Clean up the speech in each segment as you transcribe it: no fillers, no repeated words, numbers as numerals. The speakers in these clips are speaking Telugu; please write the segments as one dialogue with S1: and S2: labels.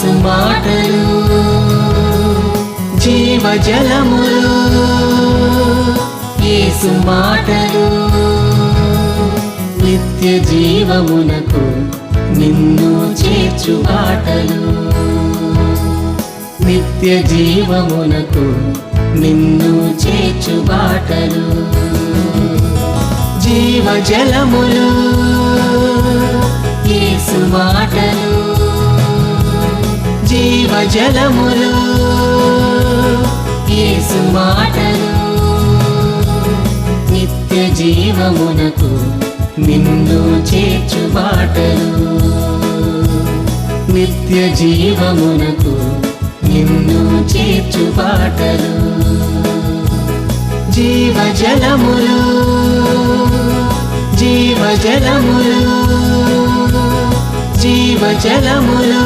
S1: యేసు మాటలు జీవజలములు, యేసు మాటలు నిత్య జీవమునకు నిన్ను చేర్చు బాటలు, నిత్య జీవమునకు నిన్ను చేర్చు బాటలు. జీవజలములు, యేసు మాటలు జీవజలములు, యేసు మాటలు నిత్య జీవమునకు నిన్ను చేర్చు బాటలు, నిత్య జీవమునకు నిన్ను చేర్చు బాటలు. జీవజలములు, జీవజలములు, జీవజలములు.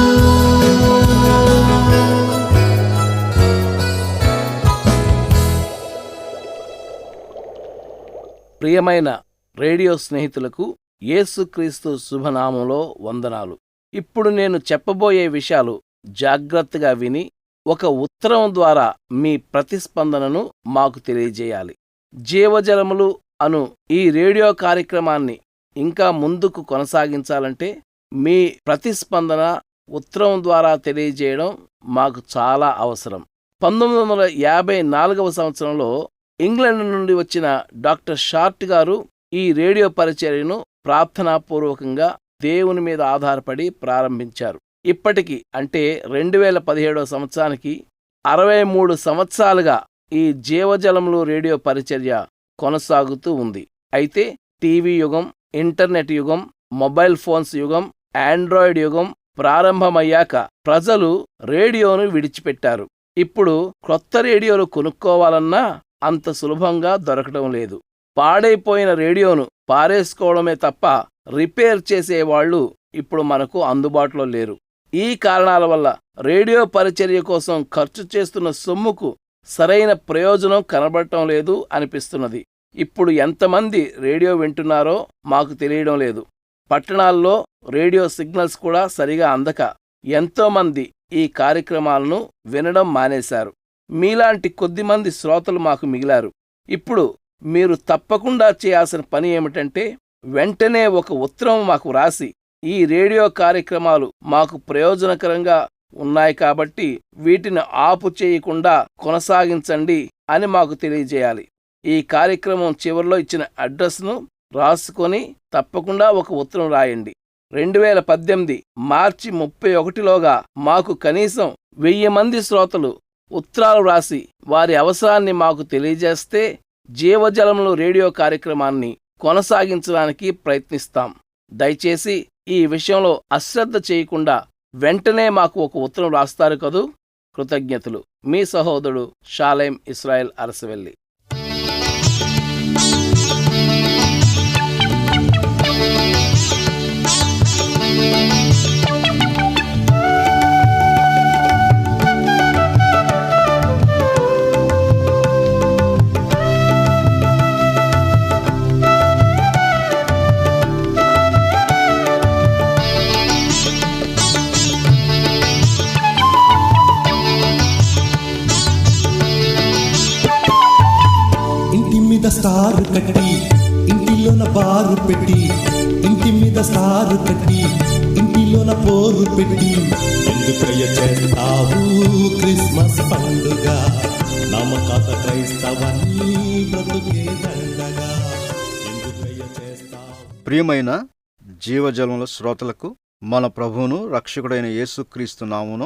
S2: ప్రియమైన రేడియో స్నేహితులకు యేసుక్రీస్తు శుభనామంలో వందనాలు. ఇప్పుడు నేను చెప్పబోయే విషయాలు జాగ్రత్తగా విని ఒక ఉత్తరం ద్వారా మీ ప్రతిస్పందనను మాకు తెలియజేయాలి. జీవజలములు అను ఈ రేడియో కార్యక్రమాన్ని ఇంకా ముందుకు కొనసాగించాలంటే మీ ప్రతిస్పందన ఉత్తరం ద్వారా తెలియజేయడం మాకు చాలా అవసరం. 1954 సంవత్సరంలో ఇంగ్లాండ్ నుండి వచ్చిన డాక్టర్ షార్ట్ గారు ఈ రేడియో పరిచర్యను ప్రార్థనాపూర్వకంగా దేవుని మీద ఆధారపడి ప్రారంభించారు. ఇప్పటికి అంటే 2017 సంవత్సరానికి 63 సంవత్సరాలుగా ఈ జీవజలములు రేడియో పరిచర్య కొనసాగుతూ ఉంది. అయితే టీవీ యుగం, ఇంటర్నెట్ యుగం, మొబైల్ ఫోన్స్ యుగం, ఆండ్రాయిడ్ యుగం ప్రారంభమయ్యాక ప్రజలు రేడియోను విడిచిపెట్టారు. ఇప్పుడు క్రొత్త రేడియోలు కొనుక్కోవాలన్నా అంత సులభంగా దొరకడం లేదు. పాడైపోయిన రేడియోను పారేసుకోవడమే తప్ప రిపేర్ చేసేవాళ్లు ఇప్పుడు మనకు అందుబాటులో లేరు. ఈ కారణాల వల్ల రేడియో పరిచర్య కోసం ఖర్చు చేస్తున్న సొమ్ముకు సరైన ప్రయోజనం కనబడటం లేదు అనిపిస్తున్నది. ఇప్పుడు ఎంతమంది రేడియో వింటున్నారో మాకు తెలియడం లేదు. పట్టణాల్లో రేడియో సిగ్నల్స్ కూడా సరిగా అందక ఎంతోమంది ఈ కార్యక్రమాలను వినడం మానేశారు. మీలాంటి కొద్దిమంది శ్రోతలు మాకు మిగిలారు. ఇప్పుడు మీరు తప్పకుండా చేయాల్సిన పని ఏమిటంటే వెంటనే ఒక ఉత్తరం మాకు రాసి ఈ రేడియో కార్యక్రమాలు మాకు ప్రయోజనకరంగా ఉన్నాయి కాబట్టి వీటిని ఆపు చేయకుండా కొనసాగించండి అని మాకు తెలియజేయాలి. ఈ కార్యక్రమం చివరిలో ఇచ్చిన అడ్రస్ను రాసుకొని తప్పకుండా ఒక ఉత్తరం రాయండి. 2018 మార్చి 31లోగా మాకు కనీసం 1000 మంది శ్రోతలు ఉత్తరాలు రాసి వారి అవసరాన్ని మాకు తెలియజేస్తే జీవజలములు రేడియో కార్యక్రమాన్ని కొనసాగించడానికి ప్రయత్నిస్తాం. దయచేసి ఈ విషయంలో అశ్రద్ధ చేయకుండా వెంటనే మాకు ఒక ఉత్తరం రాస్తారు కదూ. కృతజ్ఞతలు. మీ సహోదరుడు షాలేం ఇస్రాయేల్ అరసవెల్లి.
S3: స్టార్ కట్టి ఇంటిలోన బారు పెట్టి, ఇంటి మీద స్టారు కట్టి ఇంటిలోన పోరు పెట్టి, ఎందుకయ్య చేస్తావు క్రిస్మస్ పండుగ, నమ్మకత క్రైస్తవని బ్రతుకే దండగా, ఎందుకయ్య చేస్తావు.
S4: ప్రియమైన జీవజలముల శ్రోతలకు మన ప్రభువును రక్షకుడైన యేసుక్రీస్తు నామమున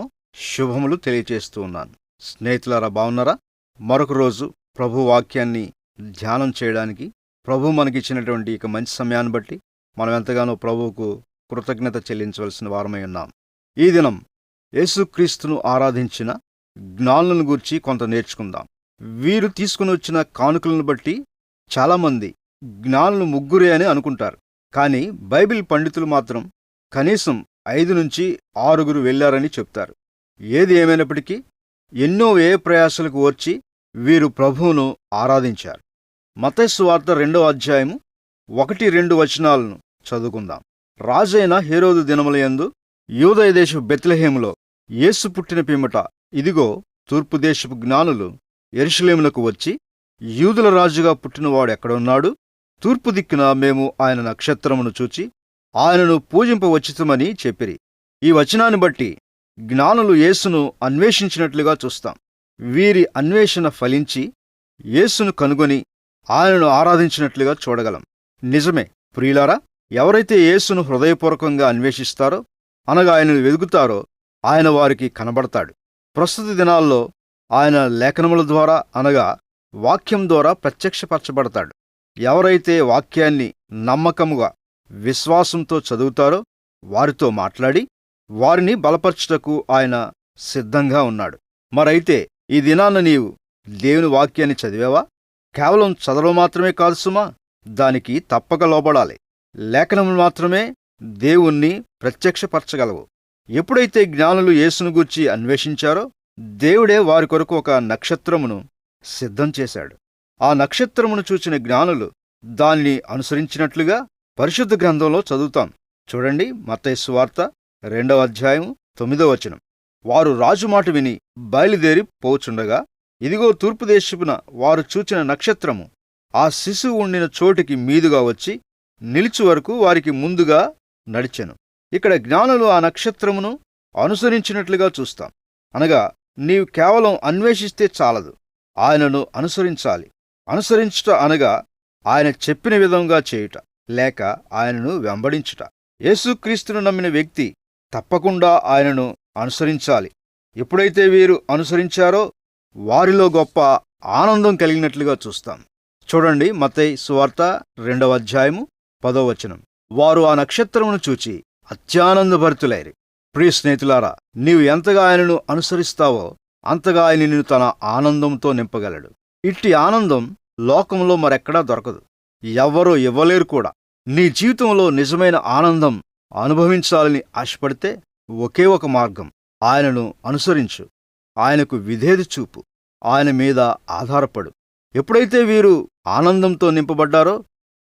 S4: శుభములు తెలియచేస్తూ ఉన్నాను. స్నేహితులారా, బాగున్నారా? మరొక రోజు ప్రభు వాక్యాన్ని ధ్యానం చేయడానికి ప్రభు మనకిచ్చినటువంటి ఇక మంచి సమయాన్ని బట్టి మనం ఎంతగానో ప్రభువుకు కృతజ్ఞత చెల్లించవలసిన వారమై ఉన్నాం. ఈ దినం యేసుక్రీస్తును ఆరాధించిన జ్ఞానులను గూర్చి కొంత నేర్చుకుందాం. వీరు తీసుకుని వచ్చిన కానుకలను బట్టి చాలామంది జ్ఞానులు ముగ్గురే అని అనుకుంటారు. కానీ బైబిల్ పండితులు మాత్రం కనీసం 5 నుంచి 6 వెళ్లారని చెప్తారు. ఏది ఏమైనప్పటికీ ఎన్నో ప్రయాసలకు ఓర్చి వీరు ప్రభువును ఆరాధించారు. మత్తయి సువార్త 2వ అధ్యాయము 1-2 వచనాలను చదువుకుందాం. రాజైన హేరోదు దినములయందు యూదయ దేశపు బెత్లెహేములో యేసు పుట్టిన పిమ్మట ఇదిగో తూర్పు దేశపు జ్ఞానులు యెరూషలేమునకు వచ్చి, యూదుల రాజుగా పుట్టినవాడు ఎక్కడున్నాడు? తూర్పు దిక్కున మేము ఆయన నక్షత్రమును చూచి ఆయనను పూజింపవచ్చితమని చెప్పిరి. ఈ వచనాన్ని బట్టి జ్ఞానులు యేసును అన్వేషించినట్లుగా చూస్తాం. వీరి అన్వేషణ ఫలించి యేసును కనుగొని ఆయనను ఆరాధించినట్లుగా చూడగలం. నిజమే ప్రియులారా, ఎవరైతే యేసును హృదయపూర్వకంగా అన్వేషిస్తారో, అనగా ఆయనను వెదుగుతారో, ఆయన వారికి కనబడతాడు. ప్రస్తుత దినాల్లో ఆయన లేఖనముల ద్వారా, అనగా వాక్యం ద్వారా ప్రత్యక్షపరచబడతాడు. ఎవరైతే వాక్యాన్ని నమ్మకముగా విశ్వాసంతో చదువుతారో వారితో మాట్లాడి వారిని బలపరచుటకు ఆయన సిద్ధంగా ఉన్నాడు. మరైతే ఈ దినాన నీవు దేవుని వాక్యాన్ని చదివావా? కేవలం చదవడం మాత్రమే కాదు సుమా, దానికి తప్పక లోబడాలి. లేఖనములు మాత్రమే దేవుణ్ణి ప్రత్యక్షపరచగలవు. ఎప్పుడైతే జ్ఞానులు యేసును గూర్చి అన్వేషించారో, దేవుడే వారి కొరకు ఒక నక్షత్రమును సిద్ధం చేశాడు. ఆ నక్షత్రమును చూచిన జ్ఞానులు దాన్ని అనుసరించినట్లుగా పరిశుద్ధ గ్రంథంలో చదువుతాం. చూడండి, మత్తయి సువార్త 2వ అధ్యాయం 9వ వచనం. వారు రాజు మాట విని బయలుదేరి పోచుండగా, ఇదిగో తూర్పు దేశపున వారు చూచిన నక్షత్రము ఆ శిశువు ఉండిన చోటికి మీదుగా వచ్చి నిలిచి వరకు వారికి ముందుగా నడిచెను. ఇక్కడ జ్ఞానులు ఆ నక్షత్రమును అనుసరించినట్లుగా చూస్తాం. అనగా నీవు కేవలం అన్వేషిస్తే చాలదు, ఆయనను అనుసరించాలి. అనుసరించుట అనగా ఆయన చెప్పిన విధంగా చేయుట, లేక ఆయనను వెంబడించుట. యేసుక్రీస్తును నమ్మిన వ్యక్తి తప్పకుండా ఆయనను అనుసరించాలి. ఎప్పుడైతే వీరు అనుసరించారో వారిలో గొప్ప ఆనందం కలిగినట్లుగా చూస్తాం. చూడండి, మత్తయి సువార్త 2వ అధ్యాయము 10వ వచనం. వారు ఆ నక్షత్రమును చూచి అత్యానందభరితులైరి. ప్రియ స్నేహితులారా, నీవు ఎంతగా ఆయనను అనుసరిస్తావో అంతగా ఆయన నిన్ను తన ఆనందంతో నింపగలడు. ఇట్టి ఆనందం లోకంలో మరెక్కడా దొరకదు, ఎవ్వరూ ఇవ్వలేరు కూడా. నీ జీవితంలో నిజమైన ఆనందం అనుభవించాలని ఆశపడితే ఒకే ఒక మార్గం, ఆయనను అనుసరించు. ఆయనకు విధేయత చూపు, ఆయన మీద ఆధారపడు. ఎప్పుడైతే వీరు ఆనందంతో నింపబడ్డారో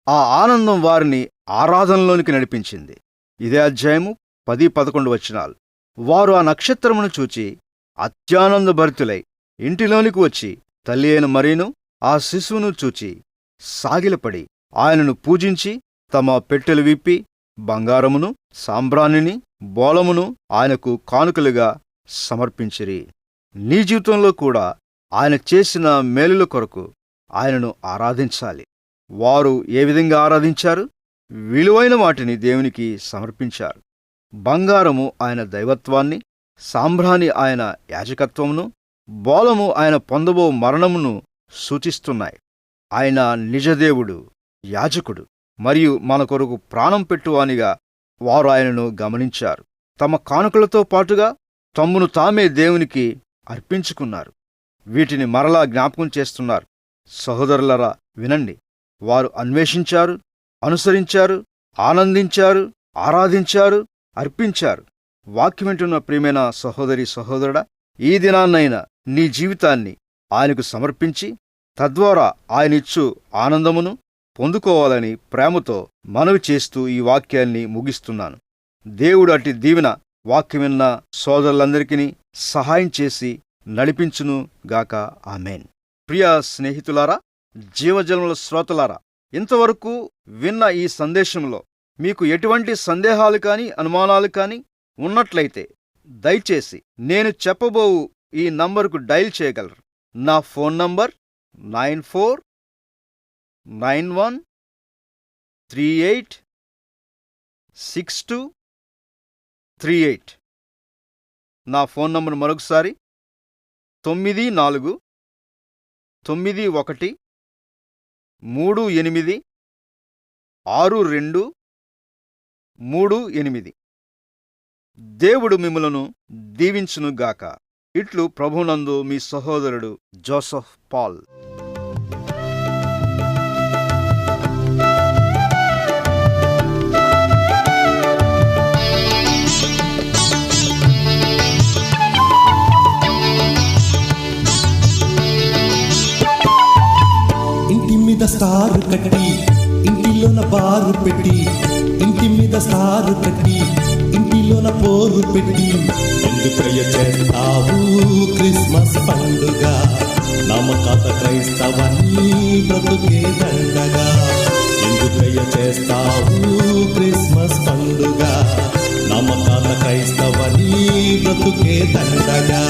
S4: ఆ ఆనందం వారిని ఆరాధనలోనికి నడిపించింది. ఇదే అధ్యాయము 10-11 వచనాలు. వారు ఆ నక్షత్రమును చూచి అత్యానందభరితులై ఇంటిలోనికి వచ్చి తల్లి అయిన మరియను ఆ శిశువును చూచి సాగిలపడి ఆయనను పూజించి తమ పెట్టెలు విప్పి బంగారమును, సాంబ్రాణిని, బోళమును ఆయనకు కానుకలుగా సమర్పించిరి. నీ జీవితంలో కూడా ఆయన చేసిన మేలుల కొరకు ఆయనను ఆరాధించాలి. వారు ఏ విధంగా ఆరాధించారు? విలువైన వాటిని దేవునికి సమర్పించారు. బంగారము ఆయన దైవత్వాన్ని, సాంబ్రాణి ఆయన యాజకత్వమును, బోళము ఆయన పొందబో మరణమును సూచిస్తున్నాయి. ఆయన నిజదేవుడు, యాజకుడు మరియు మన కొరకు ప్రాణం పెట్టువానిగా వారు ఆయనను గమనించారు. తమ కానుకలతో పాటుగా తమ్మును తామే దేవునికి అర్పించుకున్నారు. వీటిని మరలా జ్ఞాపకం చేస్తున్నారు. సహోదరులరా, వినండి. వారు అన్వేషించారు, అనుసరించారు, ఆనందించారు, ఆరాధించారు, అర్పించారు. వాక్యం వింటున్న ప్రియమైన సహోదరి సహోదరుడా, ఈ దినాన్నైనా నీ జీవితాన్ని ఆయనకు సమర్పించి తద్వారా ఆయనిచ్చు ఆనందమును పొందుకోవాలని ప్రేమతో మనవి చేస్తూ ఈ వాక్యాన్ని ముగిస్తున్నాను. దేవుడు అట్టి దీవెన వాక్యం విన్న సోదరులందరికీ సహాయం చేసి నడిపించును గాక. ఆమేన్. ప్రియ స్నేహితులారా, జీవజలముల శ్రోతలారా, ఇంతవరకు విన్న ఈ సందేశంలో మీకు ఎటువంటి సందేహాలు కాని అనుమానాలు కాని ఉన్నట్లయితే దయచేసి నేను చెప్పబోవు ఈ నంబరుకు డయల్ చేయగలరు. నా ఫోన్ నంబర్ 9491386238. నా ఫోన్ నంబర్ మరొకసారి 9491386238. దేవుడు మిమ్ములను దీవించునుగాక. ఇట్లు ప్రభునందు మీ సహోదరుడు జోసెఫ్ పాల్.
S3: ఇంటి మీద స్టార్ కట్టి ఇంటిలోన బారు పెట్టి, ఇంటి మీద స్టార్ కట్టి ఇంటిలో ఇంటిలోన పోరు పెట్టి ఎందుకయ్య చేస్తావు క్రిస్మస్ పండుగ నమ్మకత క్రైస్తవని బ్రతుకే దండగా ఎందుకయ్య చేస్తావు క్రిస్మస్ పండుగ నమ్మకత క్రైస్తవని బ్రతుకే దండగా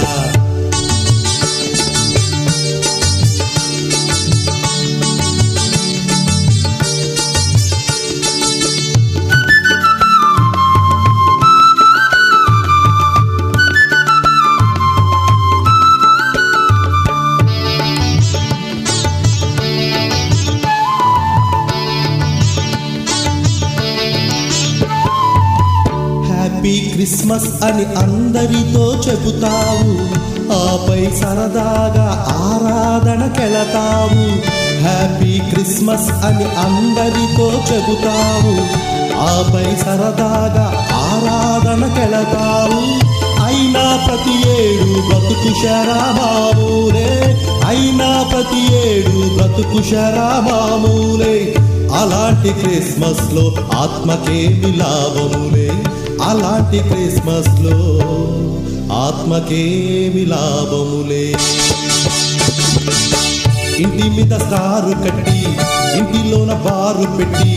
S3: హ్యాపీ క్రిస్మస్ అని అందరితో చెబుతావు ఆపై సరదాగా ఆరాధనకెళతావు హ్యాపీ క్రిస్మస్ అని అందరితో చెబుతావు ఆపై సరదాగా ఆరాధనకెళతావు అయినా ప్రతి ఏడు బ్రతుకు శరామామూలే అయినా ప్రతి ఏడు బ్రతుకు శరామామూలే అలాంటి క్రిస్మస్ లో ఆత్మకేమి లాభములే అలాంటి క్రిస్మస్ లో ఆత్మకేమి లాభములే ఇంటి మీద స్టారు కట్టి ఇంటిలోన బారు పెట్టి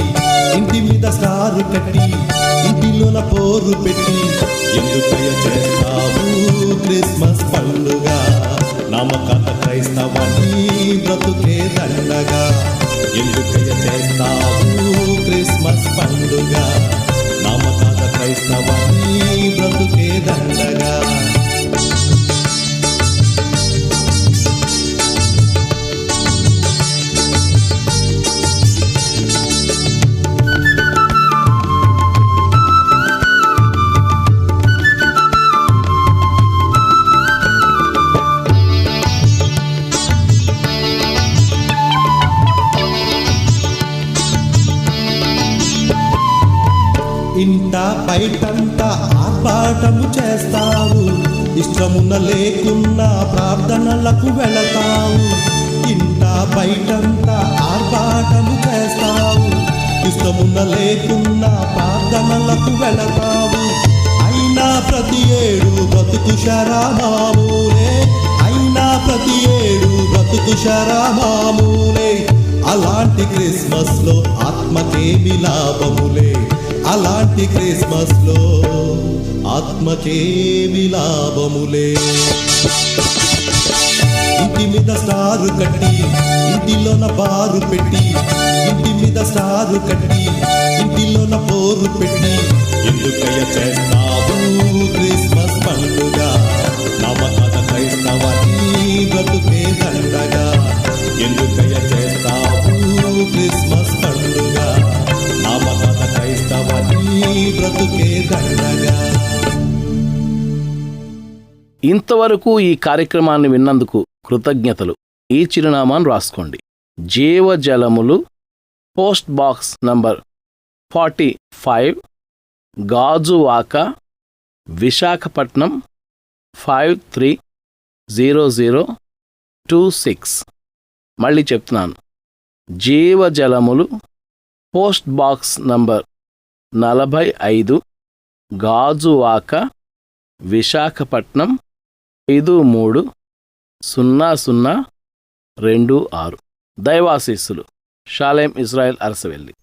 S3: ఇంటి మీద స్టారు కట్టి ఇంటిలోన పోరు పెట్టి ఎందుకయ్య చేస్తావు క్రిస్మస్ పండుగ నమ్మకత క్రైస్తవని బ్రతుకే దండగా ఎందుకయ్య చేస్తావు క్రిస్మస్ పండుగ నమ్మకత క్రైస్తవని బ్రతుకే దండగా ఇంట బయటంతా ఆర్భాటము చేస్తావు ఇష్టమున్న లేకున్నా ప్రార్థనలకు వెళతావు ఇంట బయటంతా ఆర్భాటము చేస్తావు ఇష్టమున్న లేకున్నా ప్రార్థనలకు వెళతావు అయినా ప్రతి ఏడు బ్రతుకు శరామామూలే అయినా ప్రతి ఏడు బ్రతుకు శరామామూలే అలాంటి క్రిస్మస్ లో ఆత్మకేమి లాభములే అలాంటి క్రిస్మస్ లో ఆత్మకేమి లాభములే ఇంటి మీద స్టారు కట్టి ఇంటిలోన బారు పెట్టి ఇంటి మీద స్టారు కట్టి ఇంటిలోన పోరు పెట్టి ఎందుకయ్య చేస్తావు క్రిస్మస్ పండుగ నమ్మకత క్రైస్తవని బ్రతుకే దండగా ఎందుకయ్య చేస్తావు క్రిస్మస్ పండుగ నమ్మకత క్రైస్తవని బ్రతుకే దండగా
S2: ఇంతవరకు ఈ కార్యక్రమాన్ని విన్నందుకు కృతజ్ఞతలు. ఈ చిరునామాను రాసుకోండి: జీవజలములు, post box number 45, Gajuwaka, Visakhapatnam 530026. మళ్ళీ చెప్తున్నాను: జీవజలములు, post box number 45, Gajuwaka, Visakhapatnam 530026. దైవాశీస్సులు. షాలేం ఇజ్రాయెల్ అరసవెల్లి.